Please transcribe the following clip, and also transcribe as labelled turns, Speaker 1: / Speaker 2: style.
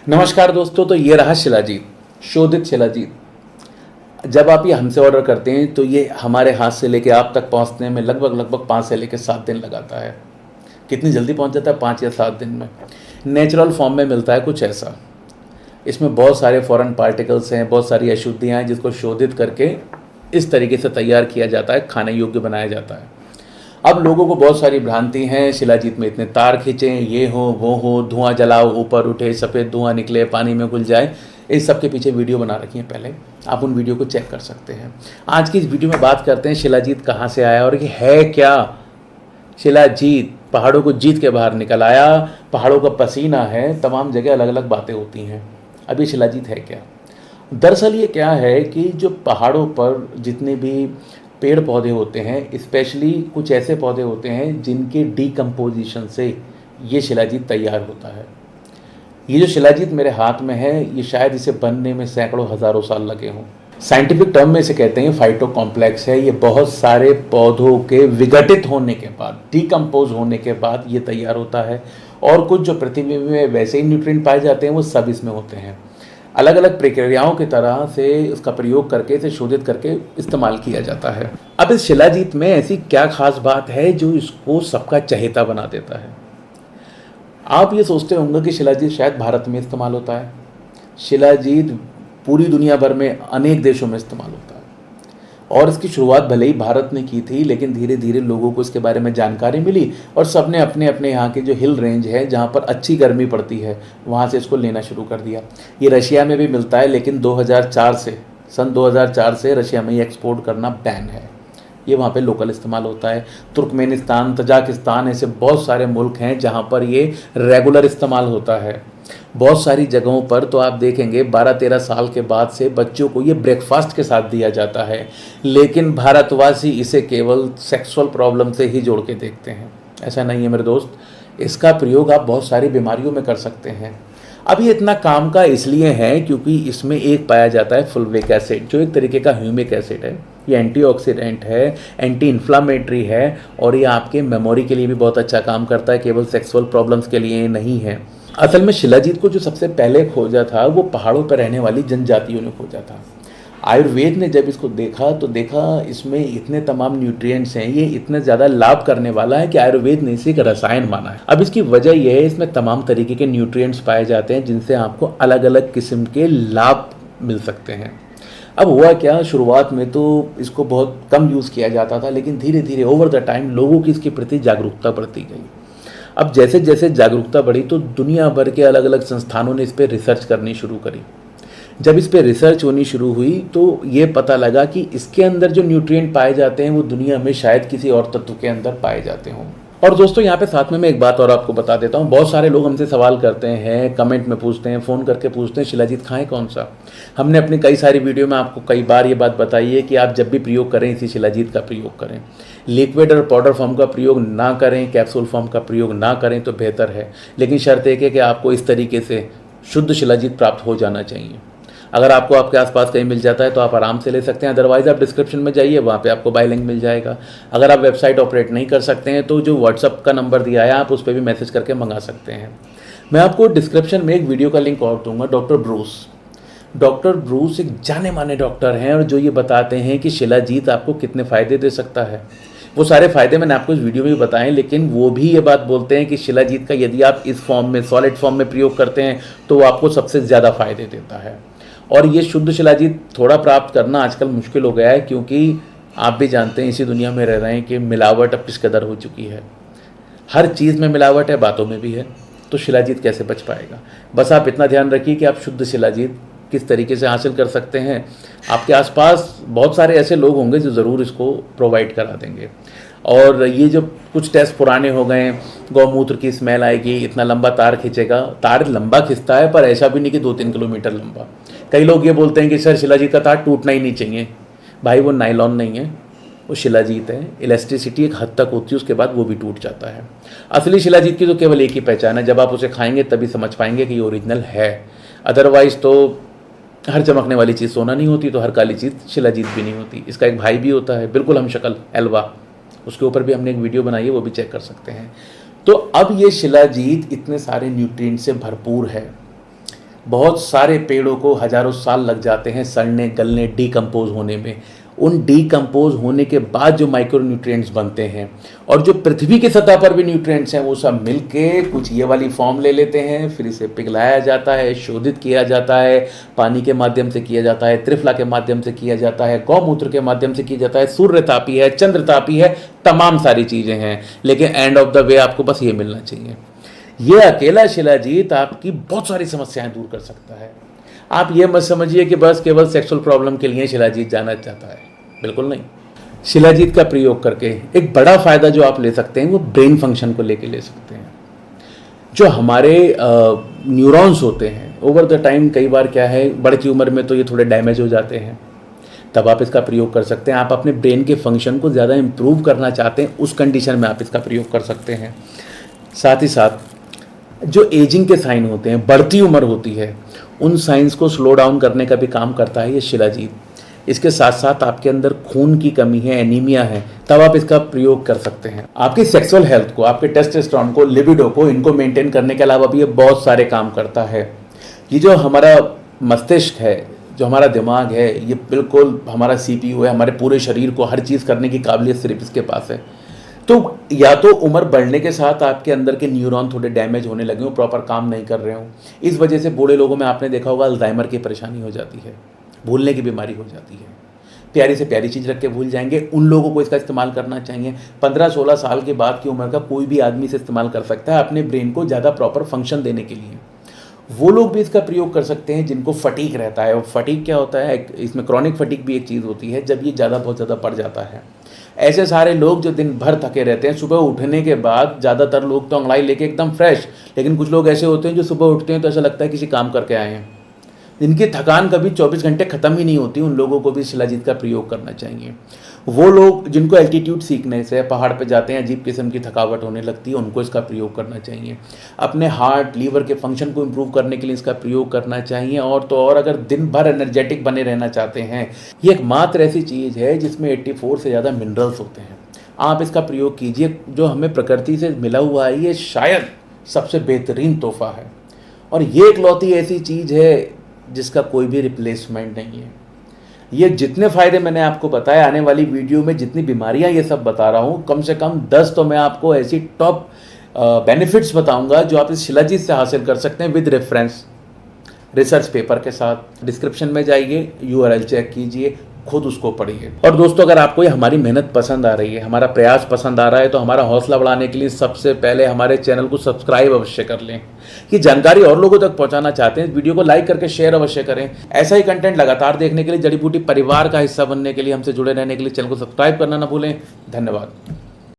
Speaker 1: नमस्कार दोस्तों, तो ये रहा शिलाजीत, शोधित शिलाजीत। जब आप ये हमसे ऑर्डर करते हैं तो ये हमारे हाथ से लेके आप तक पहुंचने में लगभग 5 से लेके 7 दिन लगाता है। कितनी जल्दी पहुंच जाता है? 5 या 7 दिन में। नेचुरल फॉर्म में मिलता है कुछ ऐसा। इसमें बहुत सारे फॉरेन पार्टिकल्स हैं, बहुत सारी अशुद्धियाँ हैं जिसको शोधित करके इस तरीके से तैयार किया जाता है, खाने योग्य बनाया जाता है। अब लोगों को बहुत सारी भ्रांति हैं, शिलाजीत में इतने तार खींचें, ये हो वो हो, धुआं जलाओ, ऊपर उठे, सफ़ेद धुआं निकले, पानी में घुल जाए। इस सब के पीछे वीडियो बना रखी है पहले, आप उन वीडियो को चेक कर सकते हैं। आज की इस वीडियो में बात करते हैं शिलाजीत कहाँ से आया और ये है क्या। शिलाजीत पहाड़ों को जीत के बाहर निकल आया, पहाड़ों का पसीना है, तमाम जगह अलग अलग बातें होती हैं। अब ये शिलाजीत है क्या? दरअसल ये क्या है कि जो पहाड़ों पर जितने भी पेड़ पौधे होते हैं, स्पेशली कुछ ऐसे पौधे होते हैं जिनके डीकम्पोजिशन से ये शिलाजीत तैयार होता है। ये जो शिलाजीत मेरे हाथ में है, ये शायद इसे बनने में सैकड़ों हज़ारों साल लगे हों। साइंटिफिक टर्म में इसे कहते हैं फाइटो कॉम्प्लेक्स है। ये बहुत सारे पौधों के विघटित होने के बाद, डीकम्पोज होने के बाद ये तैयार होता है। और कुछ जो पृथ्वी में वैसे ही न्यूट्रिएंट पाए जाते हैं वो सब इसमें होते हैं। अलग अलग प्रक्रियाओं की तरह से उसका प्रयोग करके, इसे शोधित करके इस्तेमाल किया जाता है। अब इस शिलाजीत में ऐसी क्या खास बात है जो इसको सबका चहेता बना देता है? आप ये सोचते होंगे कि शिलाजीत शायद भारत में इस्तेमाल होता है। शिलाजीत पूरी दुनिया भर में अनेक देशों में इस्तेमाल होता है और इसकी शुरुआत भले ही भारत ने की थी, लेकिन धीरे धीरे लोगों को इसके बारे में जानकारी मिली और सबने अपने अपने यहाँ के जो हिल रेंज है, जहाँ पर अच्छी गर्मी पड़ती है, वहाँ से इसको लेना शुरू कर दिया। ये रशिया में भी मिलता है, लेकिन 2004 से, सन 2004 से रशिया में ये एक्सपोर्ट करना बैन है। ये वहाँ पे लोकल इस्तेमाल होता है। तुर्कमेनिस्तान, तजाकिस्तान, ऐसे बहुत सारे मुल्क हैं जहाँ पर ये रेगुलर इस्तेमाल होता है। बहुत सारी जगहों पर तो आप देखेंगे 12-13 साल के बाद से बच्चों को ये ब्रेकफास्ट के साथ दिया जाता है, लेकिन भारतवासी इसे केवल सेक्सुअल प्रॉब्लम से ही जोड़ के देखते हैं। ऐसा नहीं है मेरे दोस्त, इसका प्रयोग आप बहुत सारी बीमारियों में कर सकते हैं। अब ये इतना काम का इसलिए है क्योंकि इसमें एक पाया जाता है फुलविक एसिड, जो एक तरीके का ह्यूमिक एसिड है। ये एंटीऑक्सीडेंट है, एंटी इन्फ्लामेटरी है और ये आपके मेमोरी के लिए भी बहुत अच्छा काम करता है, केवल सेक्सुअल प्रॉब्लम्स के लिए नहीं है। असल में शिलाजीत को जो सबसे पहले खोजा था वो पहाड़ों पर रहने वाली जनजातियों ने खोजा था। आयुर्वेद ने जब इसको देखा तो देखा इसमें इतने तमाम न्यूट्रिएंट्स हैं, ये इतने ज़्यादा लाभ करने वाला है कि आयुर्वेद ने इसे एक रसायन माना है। अब इसकी वजह यह है, इसमें तमाम तरीके के न्यूट्रिएंट्स पाए जाते हैं जिनसे आपको अलग अलग किस्म के लाभ मिल सकते हैं। अब हुआ क्या, शुरुआत में तो इसको बहुत कम यूज़ किया जाता था, लेकिन धीरे धीरे ओवर द टाइम लोगों की इसके प्रति जागरूकता बढ़ती गई। अब जैसे जैसे जागरूकता बढ़ी तो दुनिया भर के अलग अलग संस्थानों ने इस पर रिसर्च करनी शुरू करी। जब इस पर रिसर्च होनी शुरू हुई तो ये पता लगा कि इसके अंदर जो न्यूट्रिएंट पाए जाते हैं वो दुनिया में शायद किसी और तत्व के अंदर पाए जाते हों। और दोस्तों यहाँ पे साथ में मैं एक बात और आपको बता देता हूँ। बहुत सारे लोग हमसे सवाल करते हैं, कमेंट में पूछते हैं, फ़ोन करके पूछते हैं शिलाजीत खाएं कौन सा। हमने अपनी कई सारी वीडियो में आपको कई बार ये बात बताई है कि आप जब भी प्रयोग करें इसी शिलाजीत का प्रयोग करें। लिक्विड और पाउडर फॉर्म का प्रयोग ना करें, कैप्सूल फॉर्म का प्रयोग ना करें तो बेहतर है, लेकिन शर्त एक है कि आपको इस तरीके से शुद्ध शिलाजीत प्राप्त हो जाना चाहिए। अगर आपको आपके आसपास कहीं मिल जाता है तो आप आराम से ले सकते हैं, अदरवाइज़ आप डिस्क्रिप्शन में जाइए, वहाँ पे आपको बाय लिंक मिल जाएगा। अगर आप वेबसाइट ऑपरेट नहीं कर सकते हैं तो जो व्हाट्सअप का नंबर दिया है आप उस पर भी मैसेज करके मंगा सकते हैं। मैं आपको डिस्क्रिप्शन में एक वीडियो का लिंक और दूंगा। डॉक्टर ब्रूस एक जाने माने डॉक्टर हैं और जो ये बताते हैं कि शिलाजीत आपको कितने फ़ायदे दे सकता है। वो सारे फ़ायदे मैंने आपको इस वीडियो में भी बताएं, लेकिन वो भी ये बात बोलते हैं कि शिलाजीत का यदि आप इस फॉर्म में, सॉलिड फॉर्म में प्रयोग करते हैं तो वो आपको सबसे ज़्यादा फ़ायदे देता है। और ये शुद्ध शिलाजीत थोड़ा प्राप्त करना आजकल मुश्किल हो गया है, क्योंकि आप भी जानते हैं इसी दुनिया में रह रहे हैं कि मिलावट अब किस कदर हो चुकी है। हर चीज़ में मिलावट है, बातों में भी है, तो शिलाजीत कैसे बच पाएगा। बस आप इतना ध्यान रखिए कि आप शुद्ध शिलाजीत किस तरीके से हासिल कर सकते हैं। आपके आसपास बहुत सारे ऐसे लोग होंगे जो ज़रूर इसको प्रोवाइड करा देंगे। और ये जो कुछ टेस्ट पुराने हो गए, गौमूत्र की स्मेल आएगी, इतना लंबा तार खींचेगा, तार लंबा खिंचता है पर ऐसा भी नहीं कि 2-3 किलोमीटर लंबा। कई लोग ये बोलते हैं कि सर शिलाजीत का तार टूटना ही नहीं चाहिए। भाई वो नायलॉन नहीं है, वो शिलाजीत है। इलास्टिसिटी एक हद तक होती है, उसके बाद वो भी टूट जाता है। असली शिलाजीत की तो केवल एक ही पहचान है, जब आप उसे खाएंगे तभी समझ पाएंगे कि ये ओरिजिनल है। अदरवाइज़ तो हर चमकने वाली चीज़ सोना नहीं होती, तो हर काली चीज़ शिलाजीत भी नहीं होती। इसका एक भाई भी होता है, बिल्कुल हम शक्ल, एल्वा, उसके ऊपर भी हमने एक वीडियो बनाई है, वो भी चेक कर सकते हैं। तो अब ये शिलाजीत इतने सारे न्यूट्रिएंट से भरपूर है। बहुत सारे पेड़ों को हजारों साल लग जाते हैं सड़ने, गलने, डीकम्पोज होने में। उन डीकम्पोज होने के बाद जो माइक्रो न्यूट्रिएंट्स बनते हैं और जो पृथ्वी की सतह पर भी न्यूट्रिएंट्स हैं, वो सब मिलके कुछ ये वाली फॉर्म ले लेते हैं। फिर इसे पिघलाया जाता है, शोधित किया जाता है, पानी के माध्यम से किया जाता है, त्रिफला के माध्यम से किया जाता है, गौमूत्र के माध्यम से किया जाता है, सूर्यतापी है, चंद्रतापी है, तमाम सारी चीज़ें हैं। लेकिन एंड ऑफ द वे आपको बस ये मिलना चाहिए। ये अकेला शिलाजीत आपकी बहुत सारी समस्याएं दूर कर सकता है। आप ये मत समझिए कि बस केवल सेक्सुअल प्रॉब्लम के लिए शिलाजीत जाना चाहता है, बिल्कुल नहीं। शिलाजीत का प्रयोग करके एक बड़ा फायदा जो आप ले सकते हैं वो ब्रेन फंक्शन को लेके ले सकते हैं। जो हमारे न्यूरॉन्स होते हैं ओवर द टाइम कई बार क्या है, बढ़ती उम्र में तो ये थोड़े डैमेज हो जाते हैं, तब आप इसका प्रयोग कर सकते हैं। आप अपने ब्रेन के फंक्शन को ज़्यादा इम्प्रूव करना चाहते हैं, उस कंडीशन में आप इसका प्रयोग कर सकते हैं। साथ ही साथ जो एजिंग के साइन होते हैं, बढ़ती उम्र होती है, उन साइंस को स्लो डाउन करने का भी काम करता है ये शिलाजीत। इसके साथ साथ आपके अंदर खून की कमी है, एनीमिया है, तब आप इसका प्रयोग कर सकते हैं। आपकी सेक्सुअल हेल्थ को, आपके टेस्टोस्टेरोन को, लिबिडो को, इनको मेंटेन करने के अलावा भी ये बहुत सारे काम करता है। ये जो हमारा मस्तिष्क है, जो हमारा दिमाग है, ये बिल्कुल हमारा CPU है। हमारे पूरे शरीर को हर चीज़ करने की काबिलियत सिर्फ इसके पास है। तो या तो उम्र बढ़ने के साथ आपके अंदर के न्यूरॉन थोड़े डैमेज होने लगे हों, प्रॉपर काम नहीं कर रहे हों, इस वजह से बूढ़े लोगों में आपने देखा होगा अल्जाइमर की परेशानी हो जाती है, भूलने की बीमारी हो जाती है, प्यारी से प्यारी चीज़ रख के भूल जाएंगे। उन लोगों को इसका इस्तेमाल करना चाहिए। 15-16 साल के बाद की उम्र का कोई भी आदमी इसे इस्तेमाल कर सकता है अपने ब्रेन को ज़्यादा प्रॉपर फंक्शन देने के लिए। वो लोग भी इसका प्रयोग कर सकते हैं जिनको फटीक रहता है। और फटीक क्या होता है, इसमें क्रॉनिक फटीक भी एक चीज़ होती है, जब ये बहुत ज़्यादा बढ़ जाता है। ऐसे सारे लोग जो दिन भर थके रहते हैं, सुबह उठने के बाद ज़्यादातर लोग तो अंगड़ाई लेके एकदम फ्रेश, लेकिन कुछ लोग ऐसे होते हैं जो सुबह उठते हैं तो ऐसा लगता है किसी काम करके आए हैं, जिनकी थकान कभी 24 घंटे ख़त्म ही नहीं होती। उन लोगों को भी शिलाजीत का प्रयोग करना चाहिए। वो लोग जिनको एल्टीट्यूड सीखने से, पहाड़ पे जाते हैं, अजीब किस्म की थकावट होने लगती है, उनको इसका प्रयोग करना चाहिए। अपने हार्ट, लीवर के फंक्शन को इम्प्रूव करने के लिए इसका प्रयोग करना चाहिए। और तो और अगर दिन भर एनर्जेटिक बने रहना चाहते हैं, ये एकमात्र ऐसी चीज़ है जिसमें 84 से ज़्यादा मिनरल्स होते हैं। आप इसका प्रयोग कीजिए। जो हमें प्रकृति से मिला हुआ है, ये शायद सबसे बेहतरीन तोहफा है। और ये इकलौती ऐसी चीज़ है जिसका कोई भी रिप्लेसमेंट नहीं है। ये जितने फ़ायदे मैंने आपको बताया, आने वाली वीडियो में जितनी बीमारियां ये सब बता रहा हूँ, कम से कम 10 तो मैं आपको ऐसी टॉप बेनिफिट्स बताऊंगा जो आप इस शिलाजीत से हासिल कर सकते हैं विद रेफरेंस, रिसर्च पेपर के साथ। डिस्क्रिप्शन में जाइए, URL चेक कीजिए, खुद उसको पढ़िए। और दोस्तों, अगर आपको ये हमारी मेहनत पसंद आ रही है, हमारा प्रयास पसंद आ रहा है, तो हमारा हौसला बढ़ाने के लिए सबसे पहले हमारे चैनल को सब्सक्राइब अवश्य कर लें। ये जानकारी और लोगों तक पहुंचाना चाहते हैं, वीडियो को लाइक करके शेयर अवश्य करें। ऐसा ही कंटेंट लगातार देखने के लिए, जड़ी बूटी परिवार का हिस्सा बनने के लिए, हमसे जुड़े रहने के लिए चैनल को सब्सक्राइब करना ना भूलें। धन्यवाद।